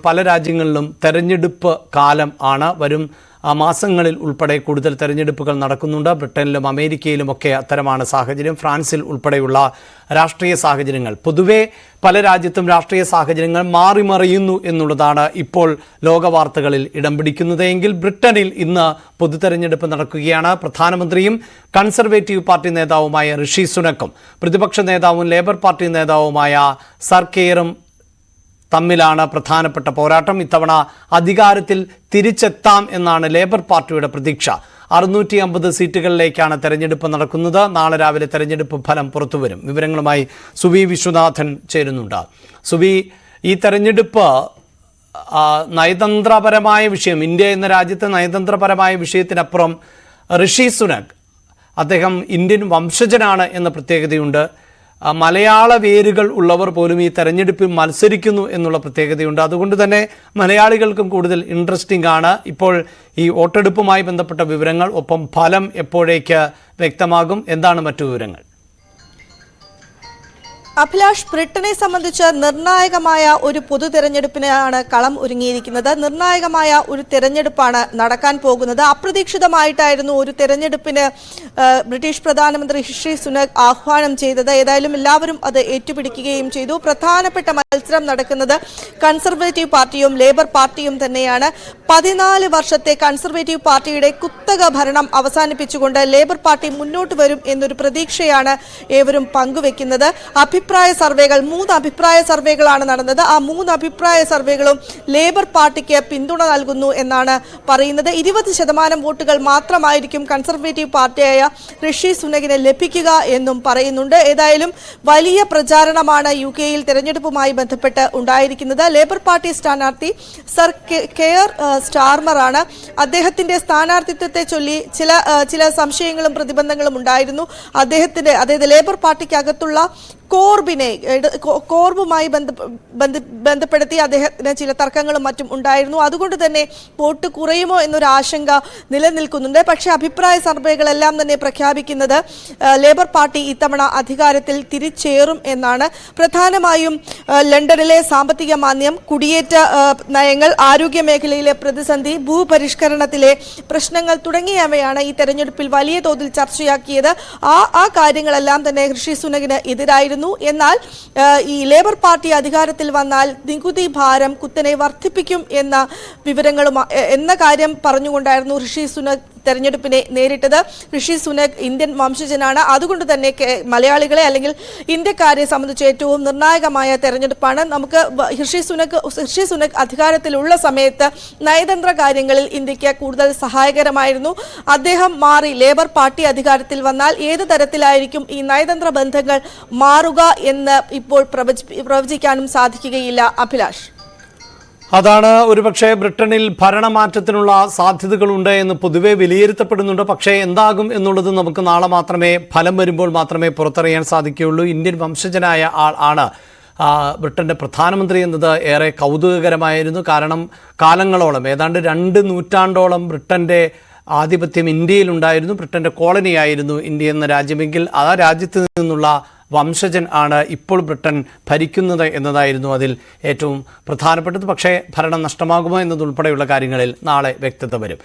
പല രാജ്യങ്ങളിലും തെരഞ്ഞെടുപ്പ് കാലം ആണ്. വരും മാസങ്ങളിൽ ഉൾപ്പെടെ കൂടുതൽ തെരഞ്ഞെടുപ്പുകൾ നടക്കുന്നുണ്ട്. ബ്രിട്ടനിലും അമേരിക്കയിലുമൊക്കെ അത്തരമാണ് സാഹചര്യം. ഫ്രാൻസിൽ ഉൾപ്പെടെയുള്ള രാഷ്ട്രീയ സാഹചര്യങ്ങൾ, പൊതുവെ പല രാജ്യത്തും രാഷ്ട്രീയ സാഹചര്യങ്ങൾ മാറിമറിയുന്നു എന്നുള്ളതാണ് ഇപ്പോൾ ലോകവാർത്തകളിൽ ഇടം പിടിക്കുന്നത്. എങ്കിൽ ബ്രിട്ടനിൽ ഇന്ന് പൊതു തെരഞ്ഞെടുപ്പ് നടക്കുകയാണ്. പ്രധാനമന്ത്രിയും കൺസർവേറ്റീവ് പാർട്ടി നേതാവുമായ ഋഷി സുനക്കും പ്രതിപക്ഷ നേതാവും ലേബർ പാർട്ടി നേതാവുമായ സർ കെയറും തമ്മിലാണ് പ്രധാനപ്പെട്ട പോരാട്ടം. ഇത്തവണ അധികാരത്തിൽ തിരിച്ചെത്താം എന്നാണ് ലേബർ പാർട്ടിയുടെ പ്രതീക്ഷ. 650 സീറ്റുകളിലേക്കാണ് തെരഞ്ഞെടുപ്പ് നടക്കുന്നത്. നാളെ രാവിലെ തെരഞ്ഞെടുപ്പ് ഫലം പുറത്തുവരും. വിവരങ്ങളുമായി സുവി വിശ്വനാഥൻ ചേരുന്നുണ്ട്. സുവി, ഈ തെരഞ്ഞെടുപ്പ് നയതന്ത്രപരമായ വിഷയം, ഇന്ത്യ എന്ന രാജ്യത്തെ നയതന്ത്രപരമായ വിഷയത്തിനപ്പുറം ഋഷി സുനക്, അദ്ദേഹം ഇന്ത്യൻ വംശജനാണ് എന്ന പ്രത്യേകതയുണ്ട്. മലയാള വേരുകൾ ഉള്ളവർ പോലും ഈ തെരഞ്ഞെടുപ്പിൽ മത്സരിക്കുന്നു എന്നുള്ള പ്രത്യേകതയുണ്ട്. അതുകൊണ്ട് തന്നെ മലയാളികൾക്കും കൂടുതൽ ഇൻട്രസ്റ്റിംഗ് ആണ് ഇപ്പോൾ ഈ വോട്ടെടുപ്പുമായി ബന്ധപ്പെട്ട വിവരങ്ങൾ. ഒപ്പം ഫലം എപ്പോഴേക്ക് വ്യക്തമാകും? എന്താണ് മറ്റു വിവരങ്ങൾ? അഭിലാഷ്, ബ്രിട്ടനെ സംബന്ധിച്ച് നിർണായകമായ ഒരു പൊതു തെരഞ്ഞെടുപ്പിനാണ് കളം ഒരുങ്ങിയിരിക്കുന്നത്. നിർണായകമായ ഒരു തെരഞ്ഞെടുപ്പാണ് നടക്കാൻ പോകുന്നത്. അപ്രതീക്ഷിതമായിട്ടായിരുന്നു ഒരു തെരഞ്ഞെടുപ്പിന് ബ്രിട്ടീഷ് പ്രധാനമന്ത്രി ഋഷി സുനക് ആഹ്വാനം ചെയ്തത്. ഏതായാലും എല്ലാവരും അത് ഏറ്റുപിടിക്കുകയും ചെയ്തു. പ്രധാനപ്പെട്ട മത്സരം നടക്കുന്നത് കൺസർവേറ്റീവ് പാർട്ടിയും ലേബർ പാർട്ടിയും തന്നെയാണ്. 14 വർഷത്തെ കൺസർവേറ്റീവ് പാർട്ടിയുടെ കുത്തക ഭരണം അവസാനിപ്പിച്ചുകൊണ്ട് ലേബർ പാർട്ടി മുന്നോട്ട് വരും എന്നൊരു പ്രതീക്ഷയാണ് ഏവരും പങ്കുവെക്കുന്നത്. അഭിപ്രായ സർവേകൾ, 3 അഭിപ്രായ സർവേകളാണ് നടന്നത്. ആ 3 അഭിപ്രായ സർവേകളും ലേബർ പാർട്ടിക്ക് പിന്തുണ നൽകുന്നു എന്നാണ് പറയുന്നത്. 20% വോട്ടുകൾ മാത്രമായിരിക്കും കൺസർവേറ്റീവ് പാർട്ടിയായ ഋഷി സുനകിന് ലഭിക്കുക എന്നും പറയുന്നുണ്ട്. ഏതായാലും വലിയ പ്രചാരണമാണ് UK-യിൽ തെരഞ്ഞെടുപ്പുമായി ബന്ധപ്പെട്ട് ഉണ്ടായിരിക്കുന്നത്. ലേബർ പാർട്ടി സ്ഥാനാർത്ഥി സർ കെയർ സ്റ്റാർമർ ആണ്. അദ്ദേഹത്തിന്റെ സ്ഥാനാർത്ഥിത്വത്തെ ചൊല്ലി ചില സംശയങ്ങളും പ്രതിബന്ധങ്ങളും ഉണ്ടായിരുന്നു. അതായത് ലേബർ പാർട്ടിക്കകത്തുള്ള കോർബുമായി ബന്ധപ്പെടുത്തി അദ്ദേഹത്തിന് ചില തർക്കങ്ങളും മറ്റും ഉണ്ടായിരുന്നു. അതുകൊണ്ട് തന്നെ വോട്ട് കുറയുമോ എന്നൊരു ആശങ്ക നിലനിൽക്കുന്നുണ്ട്. പക്ഷേ അഭിപ്രായ സർവേകളെല്ലാം തന്നെ പ്രഖ്യാപിക്കുന്നത് ലേബർ പാർട്ടി ഇത്തവണ അധികാരത്തിൽ തിരിച്ചേറും എന്നാണ്. പ്രധാനമായും ലണ്ടനിലെ സാമ്പത്തിക മാന്ദ്യം, കുടിയേറ്റ നയങ്ങൾ, ആരോഗ്യ മേഖലയിലെ പ്രതിസന്ധി, ഭൂപരിഷ്കരണത്തിലെ പ്രശ്നങ്ങൾ തുടങ്ങിയവയാണ് ഈ തെരഞ്ഞെടുപ്പിൽ വലിയ തോതിൽ ചർച്ചയാക്കിയത്. ആ കാര്യങ്ങളെല്ലാം തന്നെ ഋഷി സുനകിന് എതിരായിരുന്നു. എന്നാൽ ഈ ലേബർ പാർട്ടി അധികാരത്തിൽ വന്നാൽ നികുതി ഭാരം കുത്തനെ വർദ്ധിപ്പിക്കും എന്ന കാര്യം പറഞ്ഞുകൊണ്ടായിരുന്നു ഋഷി സുനക് തെരഞ്ഞെടുപ്പിനെ നേരിട്ടത്. ഋഷി സുനക് ഇന്ത്യൻ വംശജനാണ്. അതുകൊണ്ട് തന്നെ മലയാളികളെ അല്ലെങ്കിൽ ഇന്ത്യക്കാരെ സംബന്ധിച്ച് ഏറ്റവും നിർണായകമായ തെരഞ്ഞെടുപ്പാണ്. നമുക്ക് ഋഷി സുനക് അധികാരത്തിലുള്ള സമയത്ത് നയതന്ത്ര കാര്യങ്ങളിൽ ഇന്ത്യക്ക് കൂടുതൽ സഹായകരമായിരുന്നു. അദ്ദേഹം മാറി ലേബർ പാർട്ടി അധികാരത്തിൽ വന്നാൽ ഏത് തരത്തിലായിരിക്കും ഈ നയതന്ത്ര ബന്ധങ്ങൾ മാറുക എന്ന് ഇപ്പോൾ പ്രവചിക്കാനും സാധിക്കുകയില്ല. അഭിലാഷ്, അതാണ് ഒരുപക്ഷെ ബ്രിട്ടനിൽ ഭരണമാറ്റത്തിനുള്ള സാധ്യതകളുണ്ട് എന്ന് പൊതുവെ വിലയിരുത്തപ്പെടുന്നുണ്ട്. പക്ഷേ എന്താകും എന്നുള്ളത് നമുക്ക് നാളെ മാത്രമേ, ഫലം വരുമ്പോൾ മാത്രമേ പുറത്തറിയാൻ സാധിക്കുകയുള്ളൂ. ഇന്ത്യൻ വംശജനായ ആൾ ആണ് ബ്രിട്ടന്റെ പ്രധാനമന്ത്രി എന്നത് ഏറെ കൗതുകകരമായിരുന്നു. കാരണം കാലങ്ങളോളം, ഏതാണ്ട് 2 നൂറ്റാണ്ടോളം ബ്രിട്ടന്റെ ആധിപത്യം ഇന്ത്യയിലുണ്ടായിരുന്നു. ബ്രിട്ടന്റെ കോളനിയായിരുന്നു ഇന്ത്യ എന്ന രാജ്യമെങ്കിൽ ആ രാജ്യത്ത് നിന്നുള്ള വംശജൻ ആണ് ഇപ്പോൾ ബ്രിട്ടൻ ഭരിക്കുന്നത് എന്നതായിരുന്നു അതിൽ ഏറ്റവും പ്രധാനപ്പെട്ടത്. പക്ഷേ ഭരണം നഷ്ടമാകുമോ എന്നതുൾപ്പെടെയുള്ള കാര്യങ്ങളിൽ നാളെ വ്യക്തത വരും.